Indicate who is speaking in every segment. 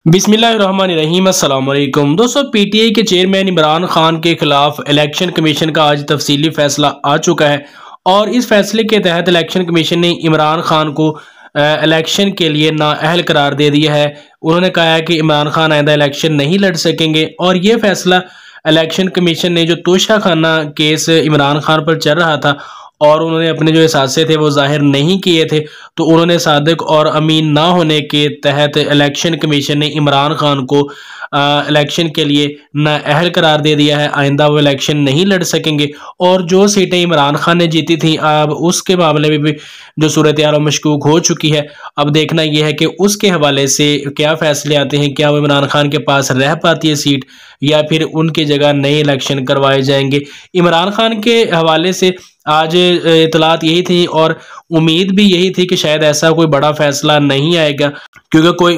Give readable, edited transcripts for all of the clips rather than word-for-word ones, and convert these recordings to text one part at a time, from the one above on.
Speaker 1: बिस्मिल्लाहिर्रहमानिर्रहीम अस्सलाम वालेकुम दोस्तों। पीटीआई के चेयरमैन इमरान खान के खिलाफ इलेक्शन कमीशन का आज तफसीली फैसला आ चुका है और इस फैसले के तहत इलेक्शन कमीशन ने इमरान खान को इलेक्शन के लिए नाअहल करार दे दिया है। उन्होंने कहा है कि इमरान खान आइंदा इलेक्शन नहीं लड़ सकेंगे और ये फैसला इलेक्शन कमीशन ने जो तोशाखाना केस इमरान खान पर चल रहा था और उन्होंने अपने जो एहसासे थे वो जाहिर नहीं किए थे, तो उन्होंने सादिक और अमीन ना होने के तहत इलेक्शन कमीशन ने इमरान खान को इलेक्शन के लिए नाअहल करार दे दिया है। आइंदा वो इलेक्शन नहीं लड़ सकेंगे और जो सीटें इमरान खान ने जीती थी अब उसके मामले में भी जो सूरत हाल मशकूक हो चुकी है। अब देखना यह है कि उसके हवाले से क्या फैसले आते हैं, क्या वो इमरान खान के पास रह पाती है सीट या फिर उनकी जगह नए इलेक्शन करवाए जाएंगे। इमरान खान के हवाले से आज इतलात यही थी और उम्मीद भी यही थी कि शायद ऐसा कोई बड़ा फैसला नहीं आएगा क्योंकि कोई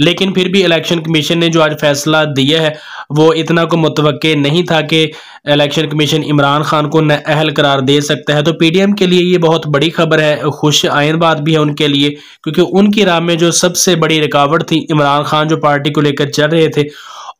Speaker 1: लेकिन फिर भी इलेक्शन कमीशन ने जो आज फैसला दिया है वो इतना को मुतवक्के नहीं था कि इलेक्शन कमीशन इमरान खान को नाअहल करार दे सकता है। तो पीडीएम के लिए ये बहुत बड़ी खबर है, खुश आइन बात भी है उनके लिए, क्योंकि उनकी राह में जो सबसे बड़ी रुकावट थी इमरान खान जो पार्टी को लेकर चल रहे थे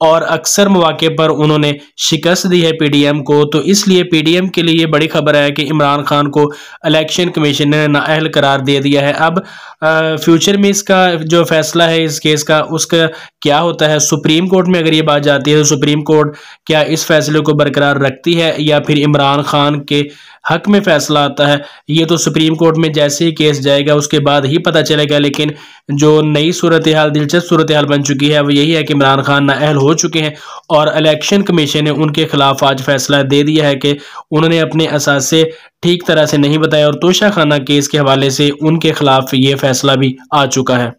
Speaker 1: और अक्सर मौके पर उन्होंने शिकस्त दी है पीडीएम को, तो इसलिए पीडीएम के लिए बड़ी खबर है कि इमरान खान को इलेक्शन कमीशन ने नाअहल करार दे दिया है। अब फ्यूचर में इसका जो फैसला है इस केस का उसका क्या होता है, सुप्रीम कोर्ट में अगर ये बात जाती है तो सुप्रीम कोर्ट क्या इस फैसले को बरकरार रखती है या फिर इमरान खान के हक में फैसला आता है, ये तो सुप्रीम कोर्ट में जैसे ही केस जाएगा उसके बाद ही पता चलेगा। लेकिन जो नई सूरत हाल, दिलचस्प सूरत हाल बन चुकी है वो यही है कि इमरान खान नाअहल हो चुके हैं और इलेक्शन कमीशन ने उनके खिलाफ आज फैसला दे दिया है कि उन्होंने अपने असासे ठीक तरह से नहीं बताया और तोशाखाना केस के हवाले से उनके खिलाफ ये फैसला भी आ चुका है।